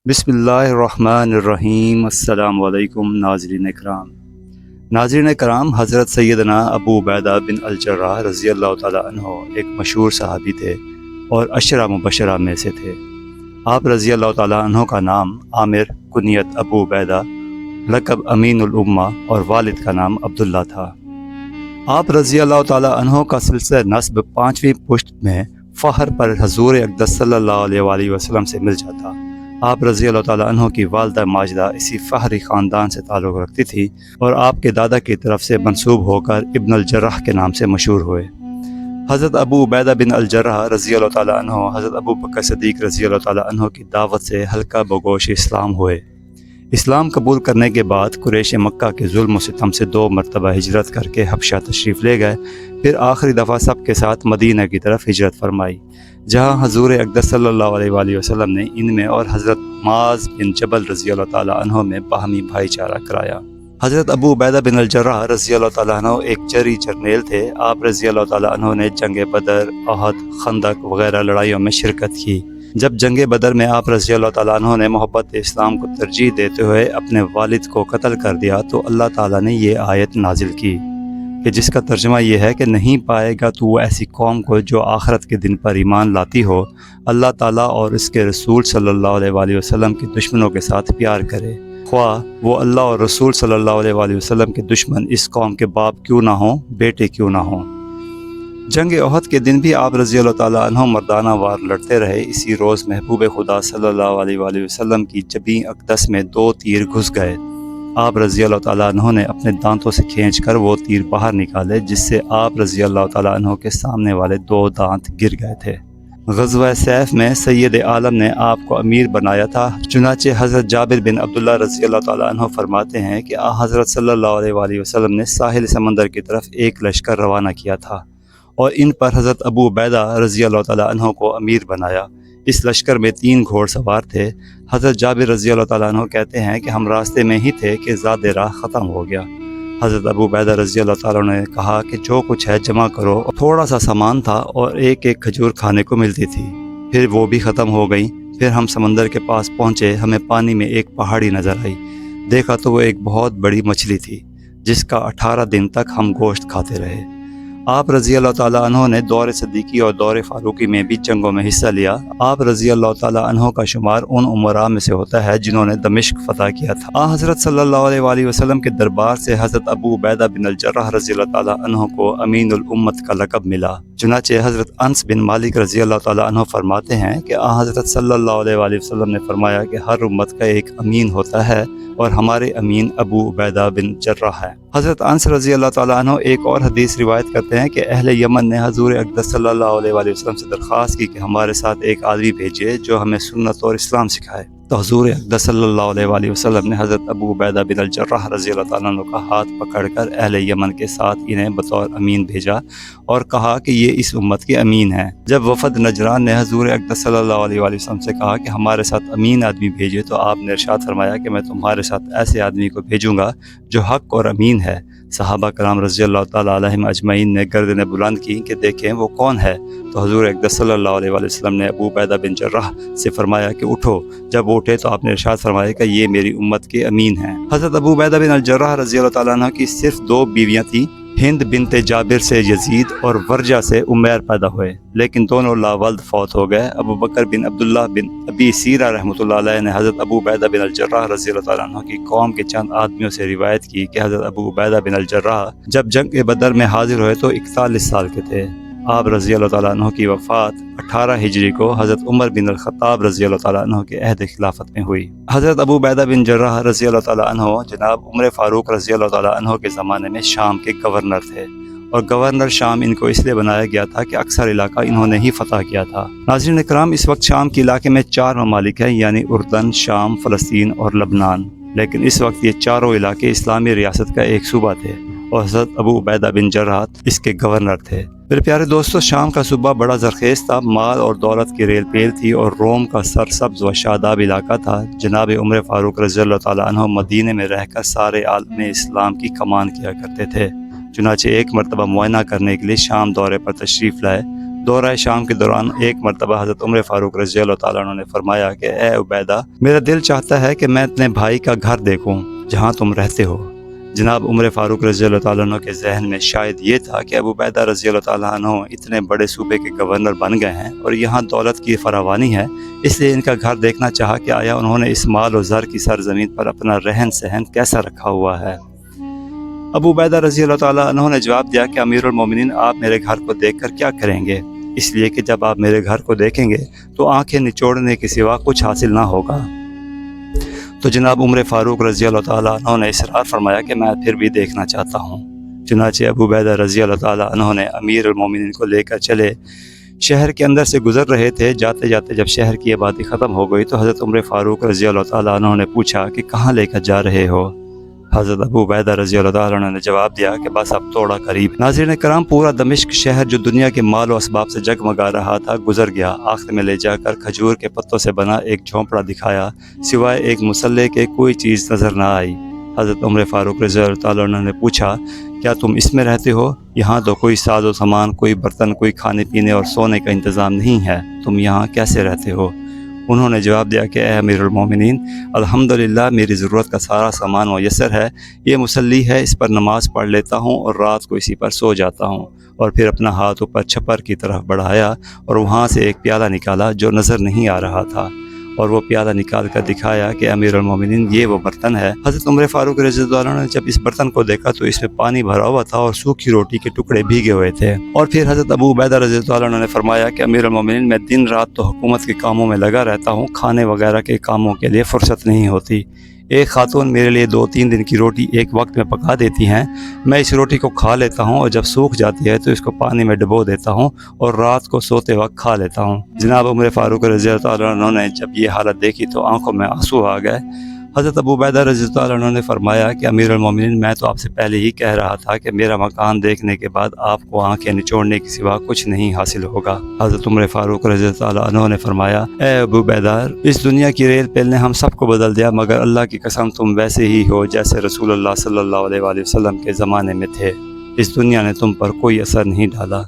بسم اللہ الرحمن الرحیم۔ السلام علیکم ناظرین کرام، حضرت سیدنا ابو عبیدہ بن الجراح رضی اللہ تعالیٰ عنہ ایک مشہور صحابی تھے اور عشرہ مبشرہ میں سے تھے۔ آپ رضی اللہ تعالیٰ عنہ کا نام عامر، کنیت ابو عبیدہ، لقب امین الامہ اور والد کا نام عبداللہ تھا۔ آپ رضی اللہ تعالیٰ عنہ کا سلسلہ نسب 5ویں پشت میں فخر پر حضور اقدس صلی اللہ علیہ وآلہ وسلم سے مل جاتا۔ آپ رضی اللہ تعالیٰ عنہ کی والدہ ماجدہ اسی فخری خاندان سے تعلق رکھتی تھی اور آپ کے دادا کی طرف سے منسوب ہو کر ابن الجراح کے نام سے مشہور ہوئے۔ حضرت ابو عبیدہ بن الجراح رضی اللہ تعالیٰ عنہ حضرت ابو بکر صدیق رضی اللہ تعالیٰ عنہ کی دعوت سے ہلکا بگوش اسلام ہوئے۔ اسلام قبول کرنے کے بعد قریش مکہ کے ظلم و ستم سے 2 مرتبہ ہجرت کر کے حبشہ تشریف لے گئے، پھر آخری دفعہ سب کے ساتھ مدینہ کی طرف ہجرت فرمائی، جہاں حضور اقدس صلی اللہ علیہ وآلہ وسلم نے ان میں اور حضرت معاذ بن جبل رضی اللہ تعالیٰ عنہ میں باہمی بھائی چارہ کرایا۔ حضرت ابو عبیدہ بن الجراح رضی اللہ تعالیٰ عنہ ایک جری جرنیل تھے۔ آپ رضی اللہ تعالیٰ عنہ نے جنگ بدر، احد، خندق وغیرہ لڑائیوں میں شرکت کی۔ جب جنگ بدر میں آپ رضی اللہ تعالیٰ عنہ نے محبت اسلام کو ترجیح دیتے ہوئے اپنے والد کو قتل کر دیا تو اللہ تعالیٰ نے یہ آیت نازل کی کہ جس کا ترجمہ یہ ہے کہ نہیں پائے گا تو وہ ایسی قوم کو جو آخرت کے دن پر ایمان لاتی ہو، اللہ تعالیٰ اور اس کے رسول صلی اللہ علیہ وآلہ وسلم کے دشمنوں کے ساتھ پیار کرے، خواہ وہ اللہ اور رسول صلی اللہ علیہ وآلہ وسلم کے دشمن اس قوم کے باپ کیوں نہ ہوں، بیٹے کیوں نہ ہوں۔ جنگ احد کے دن بھی آپ رضی اللہ تعالیٰ عنہ مردانہ وار لڑتے رہے۔ اسی روز محبوب خدا صلی اللہ علیہ وآلہ وسلم کی جبین اقدس میں 2 تیر گھس گئے۔ آپ رضی اللہ تعالیٰ عنہ نے اپنے دانتوں سے کھینچ کر وہ تیر باہر نکالے، جس سے آپ رضی اللہ تعالیٰ عنہ کے سامنے والے 2 دانت گر گئے تھے۔ غزوہ سیف میں سید عالم نے آپ کو امیر بنایا تھا، چنانچہ حضرت جابر بن عبداللہ رضی اللہ تعالیٰ عنہ فرماتے ہیں کہ حضرت صلی اللہ علیہ وآلہ وسلم نے ساحل سمندر کی طرف ایک لشکر روانہ کیا تھا اور ان پر حضرت ابو عبیدہ رضی اللہ تعالیٰ عنہ کو امیر بنایا۔ اس لشکر میں 3 گھوڑ سوار تھے۔ حضرت جابر رضی اللہ تعالیٰ عنہ کہتے ہیں کہ ہم راستے میں ہی تھے کہ زاد راہ ختم ہو گیا۔ حضرت ابو عبیدہ رضی اللہ تعالیٰ عنہ نے کہا کہ جو کچھ ہے جمع کرو۔ تھوڑا سا سامان تھا اور ایک کھجور کھانے کو ملتی تھی، پھر وہ بھی ختم ہو گئی۔ پھر ہم سمندر کے پاس پہنچے، ہمیں پانی میں ایک پہاڑی نظر آئی، دیکھا تو وہ ایک بہت بڑی مچھلی تھی جس کا 18 دن تک ہم گوشت کھاتے رہے۔ آپ رضی اللہ تعالیٰ عنہ نے دور صدیقی اور دور فاروقی میں بھی جنگوں میں حصہ لیا۔ آپ رضی اللہ تعالیٰ عنہ کا شمار ان عمراء میں سے ہوتا ہے جنہوں نے دمشق فتح کیا تھا۔ حضرت صلی اللہ علیہ وآلہ وسلم کے دربار سے حضرت ابو عبیدہ بن الجراح رضی اللہ تعالیٰ عنہ کو امین الامت کا لقب ملا۔ چنانچہ حضرت انس بن مالک رضی اللہ تعالیٰ عنہ فرماتے ہیں کہ حضرت صلی اللہ علیہ وآلہ وسلم نے فرمایا کہ ہر امت کا ایک امین ہوتا ہے اور ہمارے امین ابو عبیدہ بن جراح ہے۔ حضرت انس رضی اللہ تعالیٰ عنہ ایک اور حدیث روایت کرتے ہیں کہ اہل یمن نے حضور اقدس صلی اللہ علیہ وآلہ وسلم سے درخواست کی کہ ہمارے ساتھ ایک آدمی بھیجے جو ہمیں سنت اور اسلام سکھائے، تو حضور اقدس صلی اللہ علیہ وآلہ وسلم نے حضرت ابو عبیدہ بن الجراح رضی اللہ تعالیٰ عنہ کا ہاتھ پکڑ کر اہل یمن کے ساتھ انہیں بطور امین بھیجا اور کہا کہ یہ اس امت کے امین ہیں۔ جب وفد نجران نے حضور اقدس صلی اللہ علیہ وآلہ وسلم سے کہا کہ ہمارے ساتھ امین آدمی بھیجے، تو آپ نے ارشاد فرمایا کہ میں تمہارے ساتھ ایسے آدمی کو بھیجوں گا جو حق اور امین ہے۔ صحابہ کرام رضی اللہ تعالیٰ علیہم اجمعین نے گردنیں بلند کی کہ دیکھیں وہ کون ہے، تو حضور اقدس صلی اللہ علیہ وآلہ وسلم نے ابو عبیدہ بن جراح سے فرمایا کہ اٹھو۔ جب وہ اٹھے تو آپ نے ارشاد فرمایا کہ یہ میری امت کے امین ہیں۔ حضرت ابو عبیدہ بن الجراح رضی اللہ تعالیٰ عنہ کی صرف 2 بیویاں تھیں، ہند بنت جابر سے یزید اور ورجہ سے عمیر پیدا ہوئے، لیکن دونوں لاولد فوت ہو گئے۔ ابو بکر بن عبداللہ بن ابی سیرہ رحمۃ اللہ علیہ نے حضرت ابو عبیدہ بن الجراح رضی اللہ تعالیٰ عنہ کی قوم کے چند آدمیوں سے روایت کی کہ حضرت ابو عبیدہ بن الجراح جب جنگ بدر میں حاضر ہوئے تو 41 سال کے تھے۔ آپ رضی اللہ تعالیٰ عنہ کی وفات 18 ہجری کو حضرت عمر بن الخطاب رضی اللہ تعالیٰ عنہ کے عہد خلافت میں ہوئی۔ حضرت ابو عبیدہ بن جراح رضی اللہ تعالیٰ عنہ جناب عمر فاروق رضی اللہ تعالیٰ عنہ کے زمانے میں شام کے گورنر تھے، اور گورنر شام ان کو اس لیے بنایا گیا تھا کہ اکثر علاقہ انہوں نے ہی فتح کیا تھا۔ ناظرین کرام، اس وقت شام کے علاقے میں 4 ممالک ہیں، یعنی اردن، شام، فلسطین اور لبنان، لیکن اس وقت یہ چاروں علاقے اسلامی ریاست کا ایک صوبہ تھے اور حضرت ابو عبیدہ بن جراح اس کے گورنر تھے۔ میرے پیارے دوستو، شام کا صوبہ بڑا زرخیز تھا، مال اور دولت کی ریل پیل تھی اور روم کا سرسبز و شاداب علاقہ تھا۔ جناب عمر فاروق رضی اللہ تعالیٰ عنہ مدینے میں رہ کر سارے عالم اسلام کی کمان کیا کرتے تھے۔ چنانچہ ایک مرتبہ معائنہ کرنے کے لیے شام دورے پر تشریف لائے۔ دورہ شام کے دوران ایک مرتبہ حضرت عمر فاروق رضی اللہ تعالیٰ عنہ نے فرمایا کہ اے عبیدہ، میرا دل چاہتا ہے کہ میں اپنے بھائی کا گھر دیکھوں جہاں تم رہتے ہو۔ جناب عمر فاروق رضی اللہ تعالیٰ عنہ کے ذہن میں شاید یہ تھا کہ ابو عبیدہ رضی اللہ تعالیٰ عنہ اتنے بڑے صوبے کے گورنر بن گئے ہیں اور یہاں دولت کی فراوانی ہے، اس لیے ان کا گھر دیکھنا چاہا کہ آیا انہوں نے اس مال و زر کی سرزمین پر اپنا رہن سہن کیسا رکھا ہوا ہے۔ ابو عبیدہ رضی اللہ تعالیٰ عنہ نے جواب دیا کہ امیر المومنین، آپ میرے گھر کو دیکھ کر کیا کریں گے؟ اس لیے کہ جب آپ میرے گھر کو دیکھیں گے تو آنکھیں نچوڑنے کے سوا کچھ حاصل نہ ہوگا۔ تو جناب عمر فاروق رضی اللہ تعالیٰ عنہ نے اصرار فرمایا کہ میں پھر بھی دیکھنا چاہتا ہوں۔ چنانچہ ابو عبیدہ رضی اللہ تعالیٰ عنہ نے امیر المومنین کو لے کر چلے۔ شہر کے اندر سے گزر رہے تھے، جاتے جاتے جب شہر کی آبادی ختم ہو گئی تو حضرت عمر فاروق رضی اللہ تعالیٰ عنہ نے پوچھا کہ کہاں لے کر جا رہے ہو؟ حضرت ابو عبیدہ رضی اللہ تعالیٰ عنہ نے جواب دیا کہ بس اب تھوڑا قریب۔ ناظرین کرام، پورا دمشق شہر جو دنیا کے مال و اسباب سے جگمگا رہا تھا گزر گیا۔ آخر میں لے جا کر کھجور کے پتوں سے بنا ایک جھونپڑا دکھایا، سوائے ایک مسلح کے کوئی چیز نظر نہ آئی۔ حضرت عمر فاروق رضی اللہ تعالیٰ عنہ نے پوچھا، کیا تم اس میں رہتے ہو؟ یہاں تو کوئی ساز و سامان، کوئی برتن، کوئی کھانے پینے اور سونے کا انتظام نہیں ہے، تم یہاں کیسے رہتے ہو؟ انہوں نے جواب دیا کہ اے امیر المومنین، الحمدللہ میری ضرورت کا سارا سامان میسر ہے، یہ مسلی ہے، اس پر نماز پڑھ لیتا ہوں اور رات کو اسی پر سو جاتا ہوں۔ اور پھر اپنا ہاتھ اوپر چھپر کی طرف بڑھایا اور وہاں سے ایک پیالہ نکالا جو نظر نہیں آ رہا تھا، اور وہ پیالہ نکال کر دکھایا کہ امیر المومنین یہ وہ برتن ہے۔ حضرت عمر فاروق رضی اللہ عنہ نے جب اس برتن کو دیکھا تو اس میں پانی بھرا ہوا تھا اور سوکھی روٹی کے ٹکڑے بھیگے ہوئے تھے۔ اور پھر حضرت ابو عبیدہ رضی اللہ عنہ نے فرمایا کہ امیر المومنین، میں دن رات تو حکومت کے کاموں میں لگا رہتا ہوں، کھانے وغیرہ کے کاموں کے لیے فرصت نہیں ہوتی۔ ایک خاتون میرے لیے 2-3 دن کی روٹی ایک وقت میں پکا دیتی ہیں، میں اس روٹی کو کھا لیتا ہوں اور جب سوکھ جاتی ہے تو اس کو پانی میں ڈبو دیتا ہوں اور رات کو سوتے وقت کھا لیتا ہوں۔ جناب عمر فاروق رضی اللہ تعالیٰ عنہ نے جب یہ حالت دیکھی تو آنکھوں میں آنسو آ گئے۔ حضرت ابو عبیدہ رضی اللہ عنہ نے فرمایا کہ امیر المومنین، میں تو آپ سے پہلے ہی کہہ رہا تھا کہ میرا مکان دیکھنے کے بعد آپ کو آنکھیں نچوڑنے کے سوا کچھ نہیں حاصل ہوگا۔ حضرت عمر فاروق رضی اللہ عنہ نے فرمایا، اے ابو عبیدہ، اس دنیا کی ریل پیل نے ہم سب کو بدل دیا، مگر اللہ کی قسم تم ویسے ہی ہو جیسے رسول اللہ صلی اللہ علیہ وآلہ وسلم کے زمانے میں تھے۔ اس دنیا نے تم پر کوئی اثر نہیں ڈالا۔